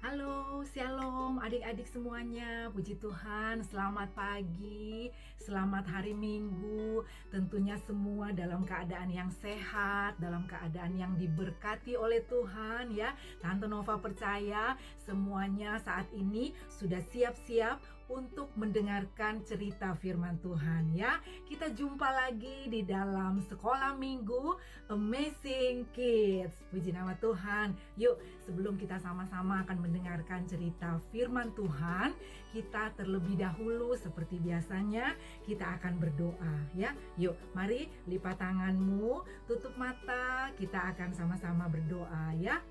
Halo, shalom adik-adik semuanya. Puji Tuhan, selamat pagi, selamat hari Minggu. Tentunya semua dalam keadaan yang sehat, dalam keadaan yang diberkati oleh Tuhan ya. Tante Nova percaya semuanya saat ini sudah siap-siap untuk mendengarkan cerita firman Tuhan ya. Kita jumpa lagi di dalam sekolah minggu Amazing Kids. Puji nama Tuhan. Yuk, sebelum kita sama-sama akan mendengarkan cerita firman Tuhan, kita terlebih dahulu seperti biasanya kita akan berdoa ya. Yuk, mari lipat tanganmu, tutup mata, kita akan sama-sama berdoa ya.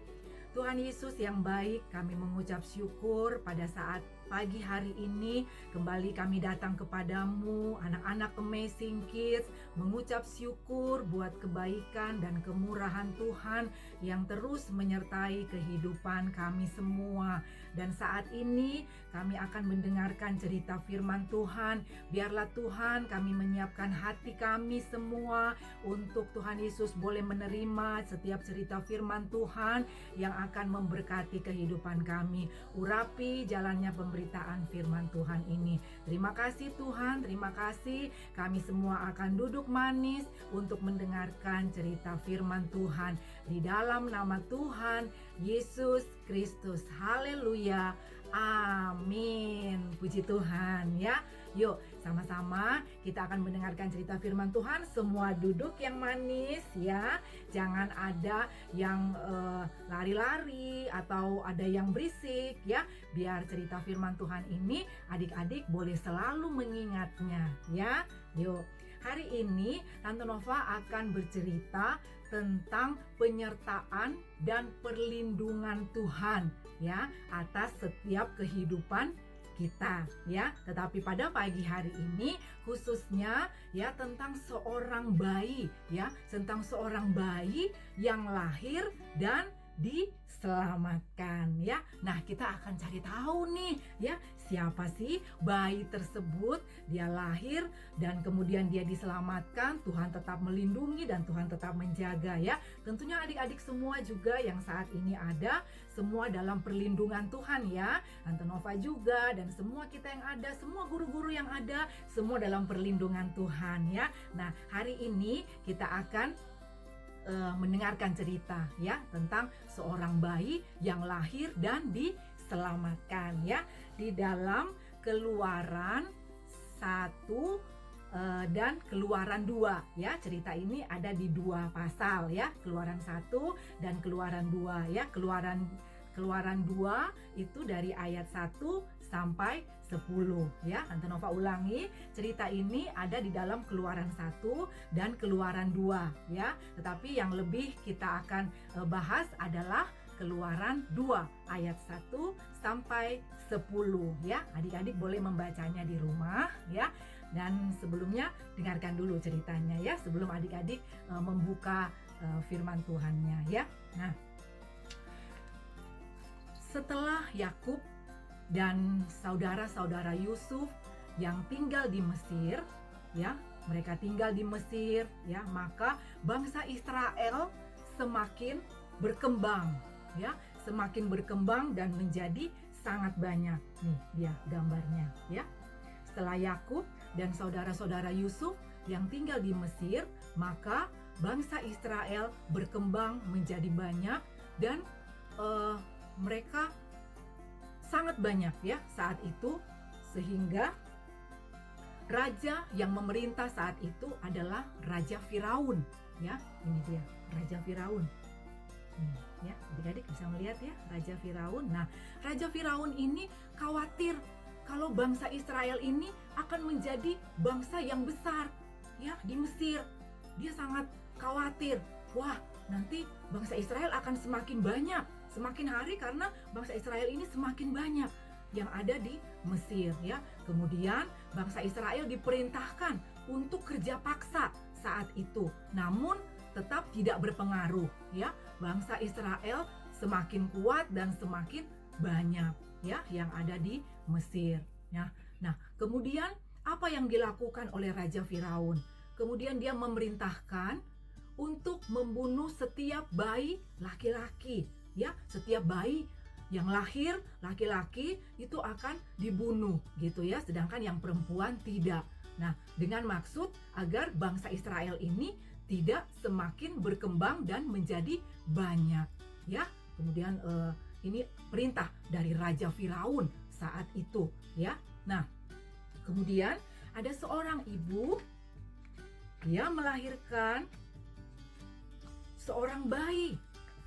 Tuhan Yesus yang baik, kami mengucap syukur pada saat pagi hari ini kembali kami datang kepadamu, anak-anak Amazing Kids, mengucap syukur buat kebaikan dan kemurahan Tuhan yang terus menyertai kehidupan kami semua. Dan saat ini kami akan mendengarkan cerita firman Tuhan. Biarlah Tuhan kami menyiapkan hati kami semua untuk Tuhan Yesus boleh menerima setiap cerita firman Tuhan yang akan memberkati kehidupan kami. Urapi jalannya pemberitaan firman Tuhan ini. Terima kasih Tuhan, terima kasih. Kami semua akan duduk manis untuk mendengarkan cerita firman Tuhan di dalam nama Tuhan Yesus Kristus. Haleluya. Amin. Puji Tuhan ya. Yuk, sama-sama kita akan mendengarkan cerita firman Tuhan. Semua duduk yang manis ya. Jangan ada yang lari-lari atau ada yang berisik ya. Biar cerita firman Tuhan ini adik-adik boleh selalu mengingatnya ya. Yuk, hari ini Tante Nova akan bercerita tentang penyertaan dan perlindungan Tuhan ya atas setiap kehidupan kita ya. Tetapi pada pagi hari ini khususnya ya tentang seorang bayi ya, tentang seorang bayi yang lahir dan diselamatkan ya. Nah, kita akan cari tahu nih ya, siapa sih bayi tersebut. Dia lahir dan kemudian dia diselamatkan. Tuhan tetap melindungi dan Tuhan tetap menjaga ya. Tentunya adik-adik semua juga yang saat ini ada, semua dalam perlindungan Tuhan ya. Tante Nova juga dan semua kita yang ada, semua guru-guru yang ada, semua dalam perlindungan Tuhan ya. Nah, hari ini kita akan mendengarkan cerita ya tentang seorang bayi yang lahir dan diselamatkan ya di dalam Keluaran 1 dan Keluaran 2 ya. Cerita ini ada di 2 pasal ya, Keluaran 1 dan Keluaran 2 ya. Keluaran 2 itu dari ayat 1 sampai 10 ya. Tante Nova ulangi, cerita ini ada di dalam Keluaran 1 dan Keluaran 2 ya. Tetapi yang lebih kita akan bahas adalah Keluaran 2 ayat 1 sampai 10 ya. Adik-adik boleh membacanya di rumah ya. Dan sebelumnya dengarkan dulu ceritanya ya sebelum adik-adik membuka firman Tuhannya ya. Nah, setelah Yakub dan saudara-saudara Yusuf yang tinggal di Mesir, ya, mereka tinggal di Mesir, ya, maka bangsa Israel semakin berkembang, ya, semakin berkembang dan menjadi sangat banyak. Nih, dia gambarnya, ya. Setelah Yakub dan saudara-saudara Yusuf yang tinggal di Mesir, maka bangsa Israel berkembang menjadi banyak dan mereka sangat banyak ya saat itu, sehingga raja yang memerintah saat itu adalah Raja Firaun ya. Ini dia Raja Firaun. Ya, adik-adik bisa melihat ya Raja Firaun. Nah, Raja Firaun ini khawatir kalau bangsa Israel ini akan menjadi bangsa yang besar ya di Mesir. Dia sangat khawatir. Wah, nanti bangsa Israel akan semakin banyak semakin hari karena bangsa Israel ini semakin banyak yang ada di Mesir ya. Kemudian bangsa Israel diperintahkan untuk kerja paksa saat itu. Namun tetap tidak berpengaruh ya. Bangsa Israel semakin kuat dan semakin banyak ya yang ada di Mesir ya. Nah, kemudian apa yang dilakukan oleh Raja Firaun? Kemudian dia memerintahkan untuk membunuh setiap bayi laki-laki ya, setiap bayi yang lahir laki-laki itu akan dibunuh gitu ya, sedangkan yang perempuan tidak. Nah, dengan maksud agar bangsa Israel ini tidak semakin berkembang dan menjadi banyak ya. Kemudian ini perintah dari Raja Firaun saat itu ya. Nah, kemudian ada seorang ibu, dia melahirkan seorang bayi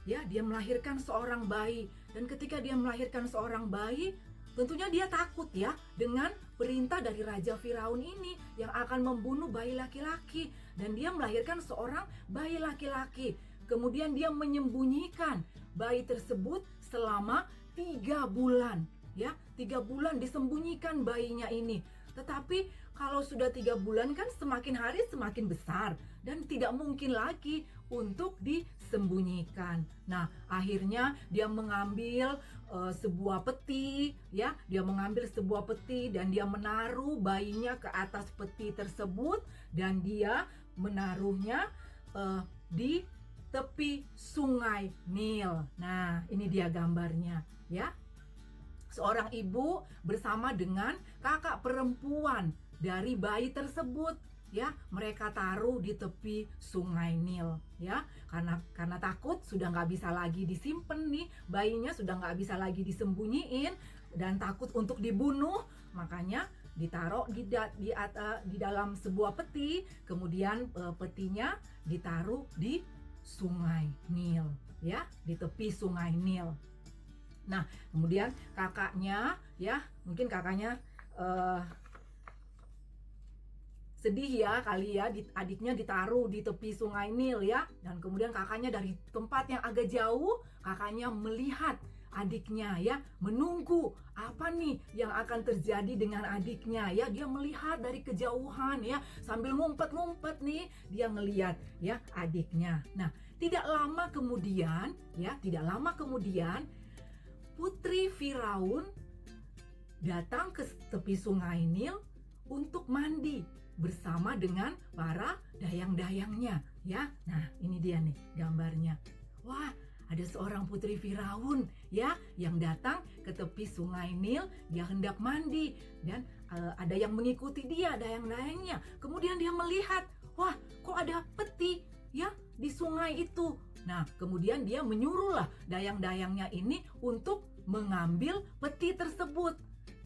ya, dia melahirkan seorang bayi. Dan ketika dia melahirkan seorang bayi, tentunya dia takut ya dengan perintah dari Raja Firaun ini yang akan membunuh bayi laki-laki. Dan dia melahirkan seorang bayi laki-laki. Kemudian dia menyembunyikan bayi tersebut selama 3 bulan ya. 3 bulan disembunyikan bayinya ini. Tetapi kalau sudah 3 bulan kan semakin hari semakin besar dan tidak mungkin lagi untuk disembunyikan. Nah, akhirnya dia mengambil sebuah peti ya, dia mengambil sebuah peti dan dia menaruh bayinya ke atas peti tersebut dan dia menaruhnya di tepi sungai Nil. Nah, ini dia gambarnya ya. Seorang ibu bersama dengan kakak perempuan dari bayi tersebut ya, mereka taruh di tepi sungai Nil ya, karena takut sudah nggak bisa lagi disimpan nih bayinya, sudah nggak bisa lagi disembunyiin dan takut untuk dibunuh, makanya ditaruh di dalam sebuah peti. Kemudian petinya ditaruh di sungai Nil ya, di tepi sungai Nil. Nah, kemudian kakaknya ya, mungkin kakaknya sedih ya kali ya, adiknya ditaruh di tepi sungai Nil ya. Dan kemudian kakaknya dari tempat yang agak jauh, kakaknya melihat adiknya ya, menunggu apa nih yang akan terjadi dengan adiknya ya. Dia melihat dari kejauhan ya, sambil ngumpet-ngumpet nih dia ngelihat ya adiknya. Nah, tidak lama kemudian putri Firaun datang ke tepi sungai Nil untuk mandi bersama dengan para dayang-dayangnya ya. Nah, ini dia nih gambarnya. Wah, ada seorang putri Firaun ya yang datang ke tepi sungai Nil, dia hendak mandi dan ada yang mengikuti dia, dayang-dayangnya. Kemudian dia melihat, wah, kok ada peti ya di sungai itu. Nah, kemudian dia menyuruhlah dayang-dayangnya ini untuk mengambil peti tersebut.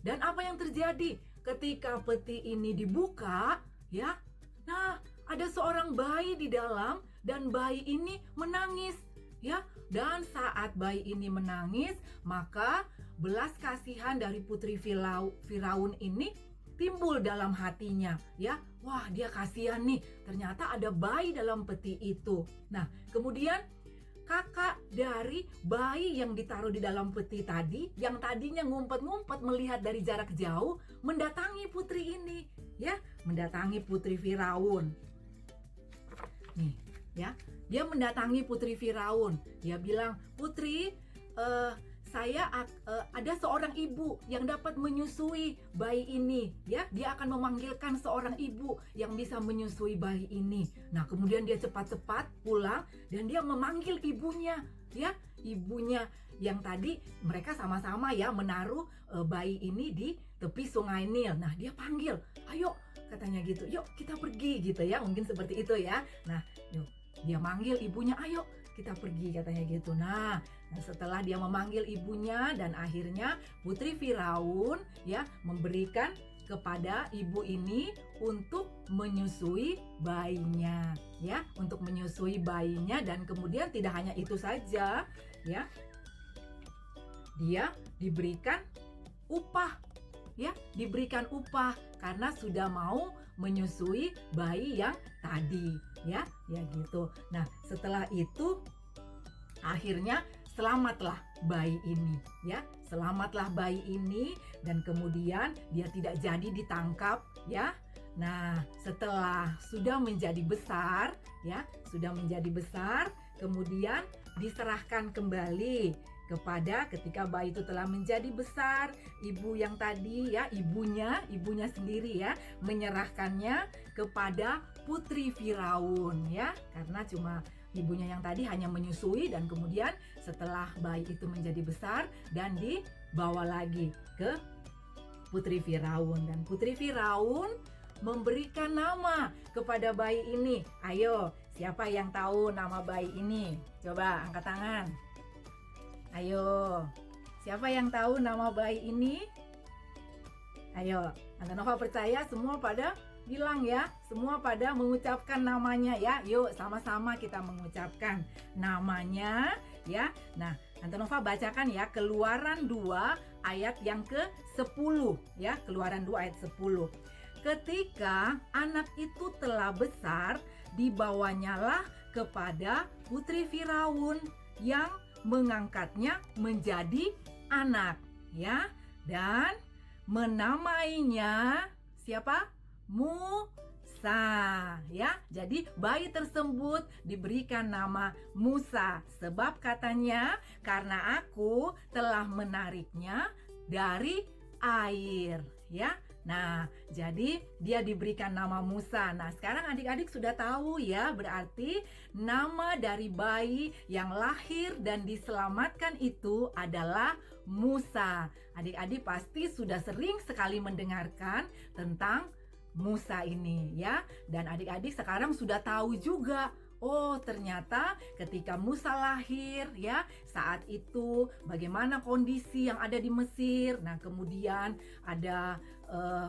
Dan apa yang terjadi? Ketika peti ini dibuka, ya, nah ada seorang bayi di dalam dan bayi ini menangis, ya. Dan saat bayi ini menangis, maka belas kasihan dari putri Firaun ini timbul dalam hatinya, ya. Wah, dia kasihan nih, ternyata ada bayi dalam peti itu. Nah, kemudian kakak dari bayi yang ditaruh di dalam peti tadi, yang tadinya ngumpet-ngumpet melihat dari jarak jauh, mendatangi putri ini, ya, mendatangi putri Firaun. Nih, ya, dia mendatangi putri Firaun. Dia bilang, "Putri, ada seorang ibu yang dapat menyusui bayi ini, ya. Dia akan memanggilkan seorang ibu yang bisa menyusui bayi ini." Nah, kemudian dia cepat-cepat pulang dan dia memanggil ibunya, ya. Ibunya yang tadi mereka sama-sama ya menaruh bayi ini di tepi sungai Nil. Nah, dia panggil, "Ayo," katanya gitu. "Yuk kita pergi," gitu ya. Mungkin seperti itu ya. Nah, yuk, dia manggil ibunya, "Ayo kita pergi," katanya gitu. Nah, setelah dia memanggil ibunya dan akhirnya putri Firaun ya memberikan kepada ibu ini untuk menyusui bayinya, ya, untuk menyusui bayinya. Dan kemudian tidak hanya itu saja, ya, dia diberikan upah, ya, diberikan upah karena sudah mau menyusui bayi yang tadi, ya gitu. Nah, setelah itu akhirnya selamatlah bayi ini, ya, selamatlah bayi ini dan kemudian dia tidak jadi ditangkap, ya. Nah, setelah sudah menjadi besar, ya, sudah menjadi besar, kemudian diserahkan kembali kepada, ketika bayi itu telah menjadi besar, ibu yang tadi ya, ibunya sendiri ya, menyerahkannya kepada putri Firaun, ya, karena cuma ibunya yang tadi hanya menyusui, dan kemudian setelah bayi itu menjadi besar dan dibawa lagi ke Putri Firaun, dan Putri Firaun memberikan nama kepada bayi ini. Ayo, siapa yang tahu nama bayi ini? Coba angkat tangan. Ayo, siapa yang tahu nama bayi ini? Ayo, Tante Nova percaya semua pada bilang ya, semua pada mengucapkan namanya ya. Yuk sama-sama kita mengucapkan namanya ya. Nah, Tante Nova bacakan ya, Keluaran 2 ayat yang ke-10 ya, Keluaran 2 ayat 10. Ketika anak itu telah besar, dibawanyalah kepada Putri Firaun yang mengangkatnya menjadi anak ya, dan menamainya siapa? Musa ya. Jadi bayi tersebut diberikan nama Musa, sebab katanya, karena aku telah menariknya dari air ya. Nah, jadi dia diberikan nama Musa. Nah, sekarang adik-adik sudah tahu ya, berarti nama dari bayi yang lahir dan diselamatkan itu adalah Musa. Adik-adik pasti sudah sering sekali mendengarkan tentang Musa ini ya. Dan adik-adik sekarang sudah tahu juga, oh ternyata ketika Musa lahir ya, saat itu bagaimana kondisi yang ada di Mesir. Nah, kemudian ada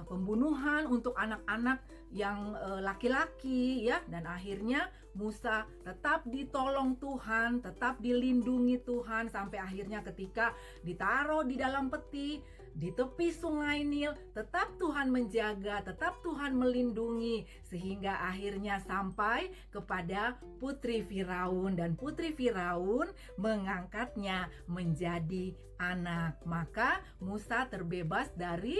pembunuhan untuk anak-anak yang laki-laki ya, dan akhirnya Musa tetap ditolong Tuhan, tetap dilindungi Tuhan, sampai akhirnya ketika ditaruh di dalam peti di tepi sungai Nil, tetap Tuhan menjaga, tetap Tuhan melindungi, sehingga akhirnya sampai kepada Putri Firaun, dan Putri Firaun mengangkatnya menjadi anak. Maka Musa terbebas dari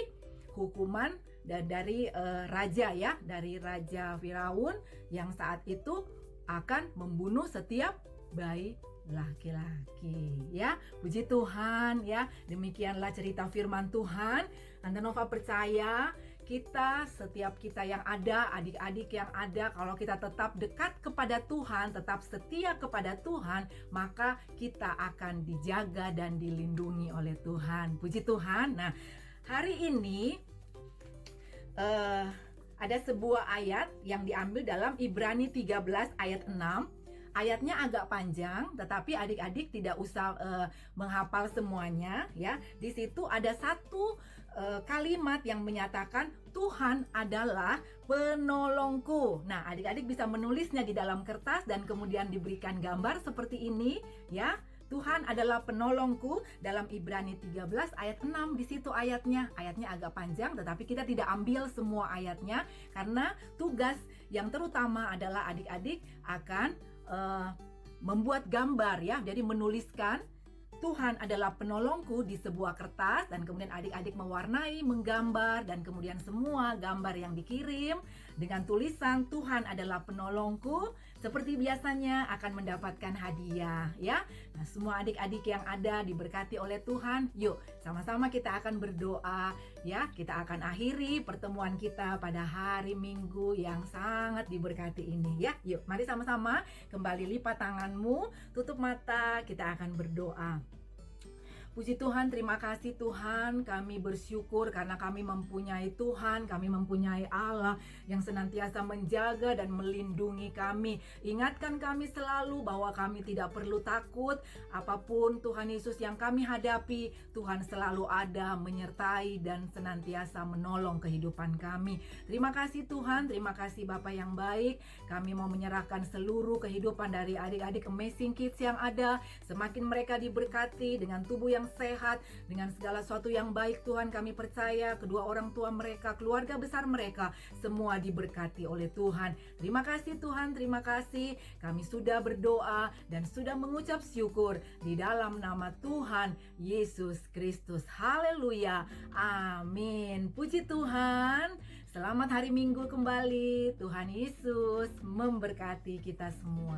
hukuman dan dari raja ya, dari Raja Firaun yang saat itu akan membunuh setiap bayi laki-laki ya. Puji Tuhan ya. Demikianlah cerita firman Tuhan. Tante Nova percaya setiap kita yang ada, adik-adik yang ada, kalau kita tetap dekat kepada Tuhan, tetap setia kepada Tuhan, maka kita akan dijaga dan dilindungi oleh Tuhan. Puji Tuhan. Nah, hari ini ada sebuah ayat yang diambil dalam Ibrani 13 ayat 6. Ayatnya agak panjang, tetapi adik-adik tidak usah menghafal semuanya ya. Di situ ada satu kalimat yang menyatakan Tuhan adalah penolongku. Nah, adik-adik bisa menulisnya di dalam kertas dan kemudian diberikan gambar seperti ini ya. Tuhan adalah penolongku dalam Ibrani 13 ayat 6, di situ ayatnya. Ayatnya agak panjang, tetapi kita tidak ambil semua ayatnya karena tugas yang terutama adalah adik-adik akan membuat gambar ya. Jadi menuliskan Tuhan adalah penolongku di sebuah kertas, dan kemudian adik-adik mewarnai, menggambar, dan kemudian semua gambar yang dikirim dengan tulisan Tuhan adalah penolongku, seperti biasanya akan mendapatkan hadiah ya. Nah, semua adik-adik yang ada diberkati oleh Tuhan. Yuk sama-sama kita akan berdoa ya. Kita akan akhiri pertemuan kita pada hari Minggu yang sangat diberkati ini ya. Yuk mari sama-sama kembali lipat tanganmu, tutup mata, kita akan berdoa. Puji Tuhan, terima kasih Tuhan, kami bersyukur karena kami mempunyai Tuhan, kami mempunyai Allah yang senantiasa menjaga dan melindungi kami. Ingatkan kami selalu bahwa kami tidak perlu takut, apapun Tuhan Yesus yang kami hadapi, Tuhan selalu ada menyertai dan senantiasa menolong kehidupan kami. Terima kasih Tuhan, terima kasih Bapa yang baik, kami mau menyerahkan seluruh kehidupan dari adik-adik Amazing Kids yang ada, semakin mereka diberkati dengan tubuh yang sehat, dengan segala sesuatu yang baik Tuhan. Kami percaya kedua orang tua mereka, keluarga besar mereka, semua diberkati oleh Tuhan. Terima kasih Tuhan, terima kasih. Kami sudah berdoa dan sudah mengucap syukur di dalam nama Tuhan Yesus Kristus. Haleluya, amin. Puji Tuhan. Selamat hari Minggu kembali. Tuhan Yesus memberkati kita semua.